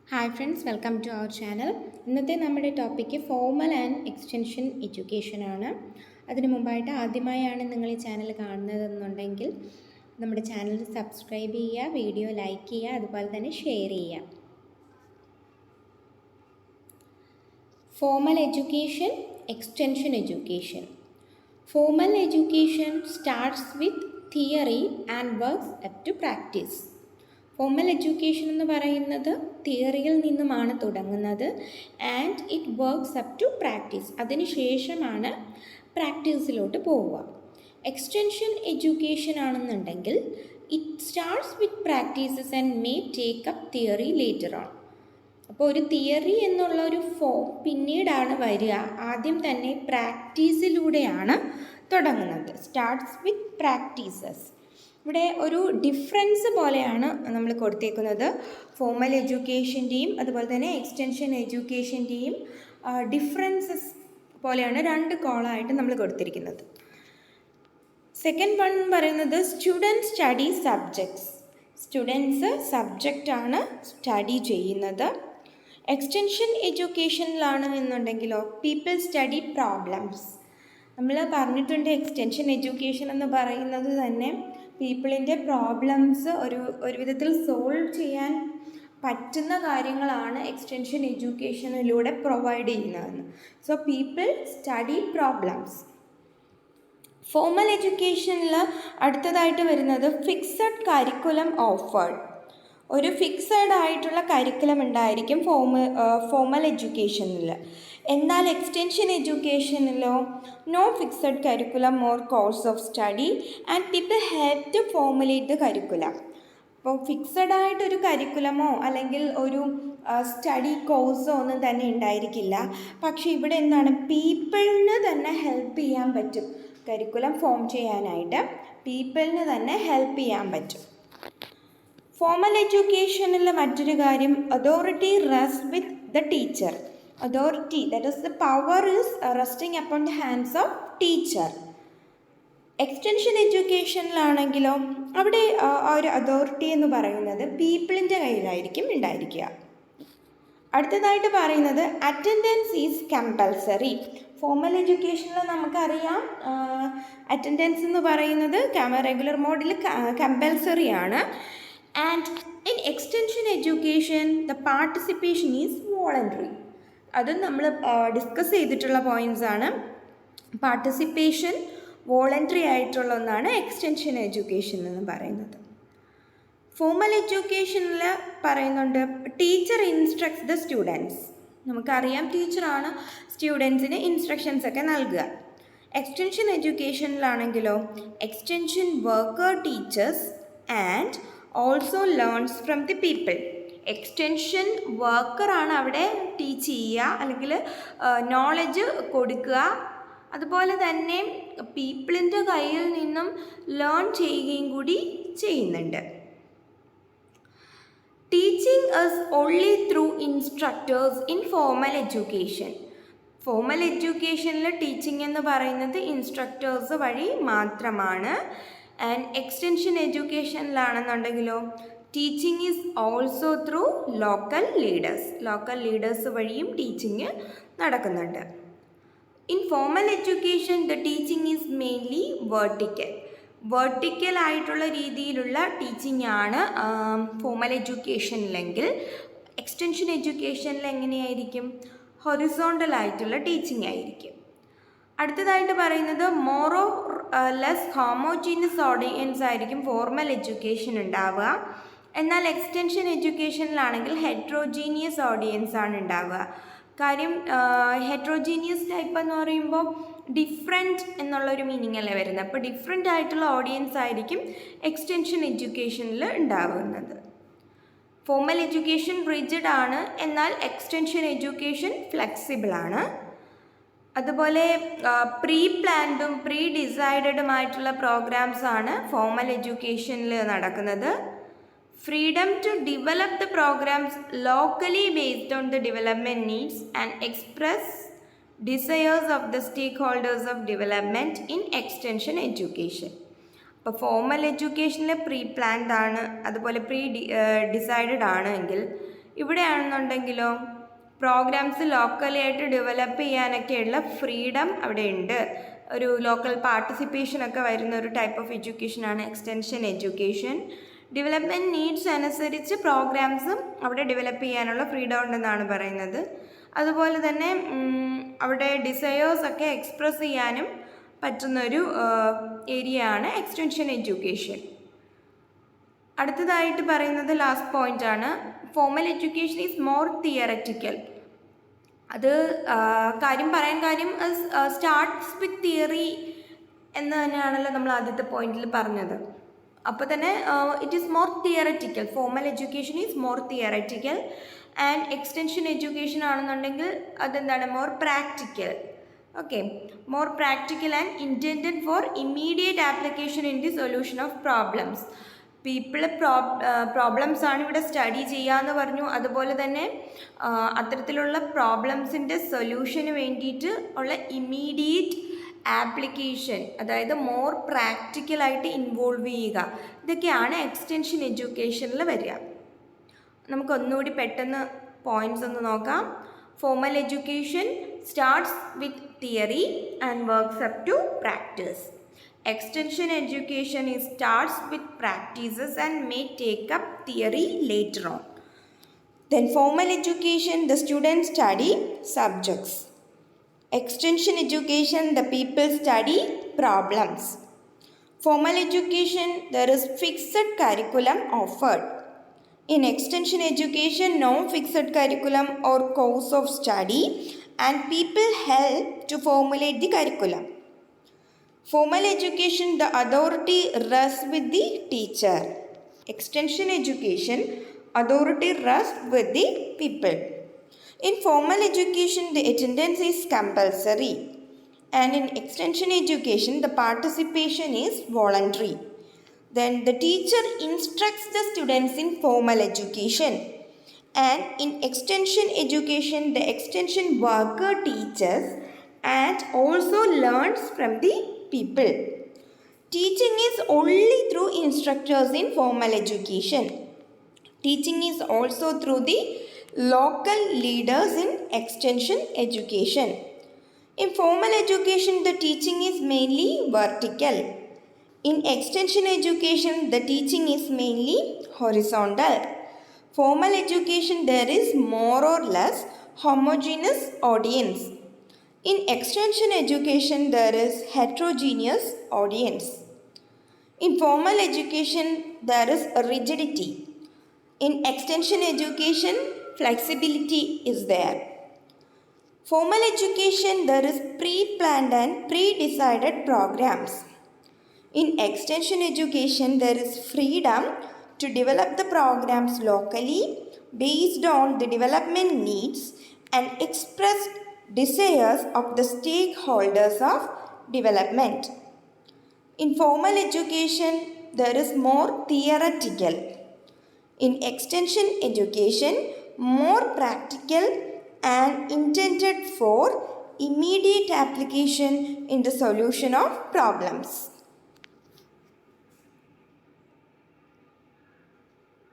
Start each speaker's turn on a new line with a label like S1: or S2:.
S1: Hi friends, welcome to our channel. ഇന്നത്തെ നമ്മുടെ topic formal and extension എഡ്യൂക്കേഷനാണ്. അതിനു മുമ്പായിട്ട് ആദ്യമായാണ് നിങ്ങൾ ഈ ചാനൽ കാണുന്നതെന്നുണ്ടെങ്കിൽ നമ്മുടെ ചാനൽ സബ്സ്ക്രൈബ് ചെയ്യുക, വീഡിയോ ലൈക്ക് ചെയ്യുക, അതുപോലെ തന്നെ ഷെയർ ചെയ്യുക. Formal education, extension education. Formal education starts with theory and works up to practice. Formal education എന്ന് പറയുന്നത് തിയറിയിൽ നിന്നുമാണ് തുടങ്ങുന്നത് and it works up to practice. അതിനുശേഷമാണ് പ്രാക്ടീസിലോട്ട് പോവുക. എക്സ്റ്റൻഷൻ എഡ്യൂക്കേഷൻ ആണെന്നുണ്ടെങ്കിൽ it starts with practices and may take up theory later on. അപ്പോൾ ഒരു തിയറി എന്നുള്ള ഒരു ഫോം പിന്നീടാണ് വരിക. ആദ്യം തന്നെ പ്രാക്ടീസിലൂടെയാണ് തുടങ്ങുന്നത്. Starts with practices. ഇവിടെ ഒരു ഡിഫറൻസ് പോലെയാണ് നമ്മൾ കൊടുത്തേക്കുന്നത്. ഫോർമൽ എഡ്യൂക്കേഷൻ്റെയും അതുപോലെ തന്നെ എക്സ്റ്റൻഷൻ എഡ്യൂക്കേഷൻ്റെയും ഡിഫറൻസസ് പോലെയാണ് രണ്ട് കോളായിട്ട് നമ്മൾ കൊടുത്തിരിക്കുന്നത്. സെക്കൻഡ് വൺ പറയുന്നത് സ്റ്റുഡൻറ്റ് സ്റ്റഡി സബ്ജക്ട്സ്. സ്റ്റുഡൻസ് സബ്ജക്റ്റാണ് സ്റ്റഡി ചെയ്യുന്നത്. എക്സ്റ്റൻഷൻ എഡ്യൂക്കേഷനിലാണ് എന്നുണ്ടെങ്കിലോ പീപ്പിൾ സ്റ്റഡി പ്രോബ്ലംസ്. നമ്മൾ പറഞ്ഞിട്ടുണ്ട് എക്സ്റ്റൻഷൻ എഡ്യൂക്കേഷൻ എന്ന് പറയുന്നത് തന്നെ പീപ്പിളിൻ്റെ പ്രോബ്ലംസ് ഒരു വിധത്തിൽ സോൾവ് ചെയ്യാൻ പറ്റുന്ന കാര്യങ്ങളാണ് എക്സ്റ്റൻഷൻ എഡ്യൂക്കേഷനിലൂടെ പ്രൊവൈഡ് ചെയ്യുന്നതെന്ന്. So people study problems. Formal എഡ്യൂക്കേഷനിൽ അടുത്തതായിട്ട് വരുന്നത് ഫിക്സഡ് കരിക്കുലം ഓഫേർഡ്. ഒരു ഫിക്സഡ് ആയിട്ടുള്ള കരിക്കുലം ഉണ്ടായിരിക്കും ഫോർമൽ എഡ്യൂക്കേഷനിൽ. എന്നാൽ എക്സ്റ്റൻഷൻ എഡ്യൂക്കേഷനിലോ no fixed curriculum or course of study and people have to formulate the curriculum. അപ്പോൾ ഫിക്സഡ് ആയിട്ടൊരു കരിക്കുലമോ അല്ലെങ്കിൽ ഒരു സ്റ്റഡി കോഴ്സോ ഒന്നും തന്നെ ഉണ്ടായിരിക്കില്ല. പക്ഷേ ഇവിടെ എന്താണ്, പീപ്പിളിന് തന്നെ ഹെൽപ്പ് ചെയ്യാൻ പറ്റും. കരിക്കുലം ഫോം ചെയ്യാനായിട്ട് പീപ്പിളിന് തന്നെ ഹെൽപ്പ് ചെയ്യാൻ പറ്റും. ഫോർമൽ എഡ്യൂക്കേഷനിലെ മറ്റൊരു കാര്യം authority rest with the teacher. Authority, that is the power is resting upon the hands of teacher. Extension എഡ്യൂക്കേഷനിലാണെങ്കിലോ അവിടെ ആ ഒരു അതോറിറ്റി എന്ന് പറയുന്നത് പീപ്പിളിൻ്റെ കയ്യിലായിരിക്കും ഉണ്ടായിരിക്കുക. അടുത്തതായിട്ട് പറയുന്നത് അറ്റൻഡൻസ് ഈസ് കമ്പൽസറി. ഫോർമൽ എഡ്യൂക്കേഷനിൽ നമുക്കറിയാം അറ്റൻഡൻസ് എന്ന് പറയുന്നത് റെഗുലർ മോഡിൽ കമ്പൽസറി ആണ്. And in extension education the participation is voluntary. അതും നമ്മൾ ഡിസ്കസ് ചെയ്തിട്ടുള്ള പോയിൻറ്റ്സ് ആണ്. പാർട്ടിസിപ്പേഷൻ വോളണ്ടറി ആയിട്ടുള്ള ഒന്നാണ് എക്സ്റ്റൻഷൻ എഡ്യൂക്കേഷൻ എന്ന് പറയുന്നത്. ഫോർമൽ എഡ്യൂക്കേഷനിൽ പറയുന്നുണ്ട് ടീച്ചർ ഇൻസ്ട്രക്ട്സ് ദ സ്റ്റുഡൻസ്. നമുക്കറിയാം ടീച്ചറാണ് സ്റ്റുഡൻസിന് ഇൻസ്ട്രക്ഷൻസ് ഒക്കെ നൽകുക. എക്സ്റ്റൻഷൻ എഡ്യൂക്കേഷനിലാണെങ്കിലോ extension worker teachers and also learns from the people. Extension വർക്കറാണ് അവിടെ ടീച്ച് ചെയ്യുക അല്ലെങ്കിൽ നോളജ് കൊടുക്കുക. അതുപോലെ തന്നെ പീപ്പിളിൻ്റെ കയ്യിൽ നിന്നും ലേൺ ചെയ്യുകയും കൂടി ചെയ്യുന്നുണ്ട്. Teaching is only through instructors in formal education. Formal എഡ്യൂക്കേഷനിൽ ടീച്ചിങ് എന്ന് പറയുന്നത് ഇൻസ്ട്രക്ടേഴ്സ് വഴി മാത്രമാണ്. ആൻഡ് എക്സ്റ്റൻഷൻ എഡ്യൂക്കേഷനിലാണെന്നുണ്ടെങ്കിലോ teaching is also through local leaders. Local leaders വഴിയും ടീച്ചിങ് നടക്കുന്നുണ്ട്. In formal education the teaching is mainly vertical. Vertical ആയിട്ടുള്ള രീതിയിലുള്ള ടീച്ചിങ് ആണ് ഫോർമൽ എഡ്യൂക്കേഷനിലെങ്കിൽ എക്സ്റ്റൻഷൻ എഡ്യൂക്കേഷനിൽ എങ്ങനെയായിരിക്കും, ഹൊറിസോണ്ടൽ ആയിട്ടുള്ള ടീച്ചിങ് ആയിരിക്കും. അടുത്തതായിട്ട് പറയുന്നത് more or less homogeneous audience ആയിരിക്കും ഫോർമൽ എഡ്യൂക്കേഷൻ ഉണ്ടാവുക. എന്നാൽ എക്സ്റ്റൻഷൻ എഡ്യൂക്കേഷനിലാണെങ്കിൽ ഹെട്രോജീനിയസ് ഓഡിയൻസ് ആണ് ഉണ്ടാവുക. കാര്യം ഹെട്രോജീനിയസ് ടൈപ്പ് എന്ന് പറയുമ്പോൾ ഡിഫറെൻറ്റ് എന്നുള്ളൊരു മീനിങ് അല്ലേ വരുന്നത്. അപ്പോൾ ഡിഫറെൻ്റ് ആയിട്ടുള്ള ഓഡിയൻസ് ആയിരിക്കും എക്സ്റ്റൻഷൻ എഡ്യൂക്കേഷനിൽ ഉണ്ടാവുന്നത്. ഫോർമൽ എഡ്യൂക്കേഷൻ റിജിഡ് ആണ്, എന്നാൽ എക്സ്റ്റൻഷൻ എഡ്യൂക്കേഷൻ ഫ്ലെക്സിബിൾ ആണ്. അതുപോലെ പ്രീ പ്ലാൻഡും പ്രീ ഡിസൈഡഡുമായിട്ടുള്ള പ്രോഗ്രാംസ് ആണ് ഫോർമൽ എഡ്യൂക്കേഷനിൽ നടക്കുന്നത്. Freedom to develop the programmes locally based on the development needs and express desires of the stakeholders of development in extension education. അപ്പോൾ ഫോർമൽ എഡ്യൂക്കേഷനിൽ pre planned ആണ്, അതുപോലെ പ്രീ ഡിസൈഡഡ് ആണ് എങ്കിൽ ഇവിടെയാണെന്നുണ്ടെങ്കിലോ പ്രോഗ്രാംസ് ലോക്കലി ആയിട്ട് ഡെവലപ്പ് ചെയ്യാനൊക്കെയുള്ള freedom അവിടെ ഉണ്ട്. ഒരു ലോക്കൽ പാർട്ടിസിപ്പേഷനൊക്കെ വരുന്ന ഒരു ടൈപ്പ് ഓഫ് എഡ്യൂക്കേഷനാണ് എക്സ്റ്റൻഷൻ എഡ്യൂക്കേഷൻ. ഡെവലപ്മെൻറ്റ് നീഡ്സ് അനുസരിച്ച് പ്രോഗ്രാംസും അവിടെ ഡെവലപ്പ് ചെയ്യാനുള്ള ഫ്രീഡം ഉണ്ടെന്നാണ് പറയുന്നത്. അതുപോലെ തന്നെ അവിടെ ഡിസയേഴ്സൊക്കെ എക്സ്പ്രസ് ചെയ്യാനും പറ്റുന്നൊരു ഏരിയ ആണ് എക്സ്റ്റൻഷൻ എഡ്യൂക്കേഷൻ. അടുത്തതായിട്ട് പറയുന്നത് ലാസ്റ്റ് പോയിന്റ് ആണ്, formal education is more theoretical. അത് കാര്യം സ്റ്റാർട്ട്സ് വിത്ത് തിയറി എന്ന് തന്നെയാണല്ലോ നമ്മൾ ആദ്യത്തെ പോയിന്റിൽ പറഞ്ഞത്. അപ്പോൾ തന്നെ it is more theoretical. Formal education is more theoretical and extension education ആണെന്നുണ്ടെങ്കിൽ അതെന്താണ്, more practical. Okay, more practical and intended for immediate application in the solution of problems. People problems ആണ് ഇവിടെ സ്റ്റഡി ചെയ്യാമെന്ന് പറഞ്ഞു. അതുപോലെ തന്നെ അത്തരത്തിലുള്ള പ്രോബ്ലംസിൻ്റെ സൊല്യൂഷന് വേണ്ടിയിട്ട് ഉള്ള ഇമ്മീഡിയറ്റ് ആപ്ലിക്കേഷൻ, അതായത് മോർ പ്രാക്ടിക്കലായിട്ട് ഇൻവോൾവ് ചെയ്യുക, ഇതൊക്കെയാണ് എക്സ്റ്റൻഷൻ എഡ്യൂക്കേഷനിൽ വരിക. നമുക്കൊന്നുകൂടി പെട്ടെന്ന് പോയിൻറ്റ്സ് ഒന്ന് നോക്കാം. Formal education starts with theory and works up to practice. Extension education starts with practices and may take up theory later on. Then formal education, the students study subjects. Extension education, the people study problems. Formal education, there is fixed curriculum offered. In extension education, no fixed curriculum or course of study and people help to formulate the curriculum. Formal education, the authority rests with the teacher. Extension education, authority rests with the people. In formal education, the attendance is compulsory. And in extension education, the participation is voluntary. Then the teacher instructs the students in formal education. And in extension education, the extension worker teaches and also learns from the people. Teaching is only through instructors in formal education. Teaching is also through the local leaders in extension education. In formal education, the teaching is mainly vertical. In extension education, the teaching is mainly horizontal. Formal education, there is more or less homogeneous audience. In extension education, there is heterogeneous audience. In formal education, there is rigidity. In extension education, flexibility is there. Formal education, there is pre-planned and pre-decided programs. In extension education, there is freedom to develop the programs locally based on the development needs and expressed desires of the stakeholders of development. In formal education, there is more theoretical. In extension education, more practical and intended for immediate application in the solution of problems.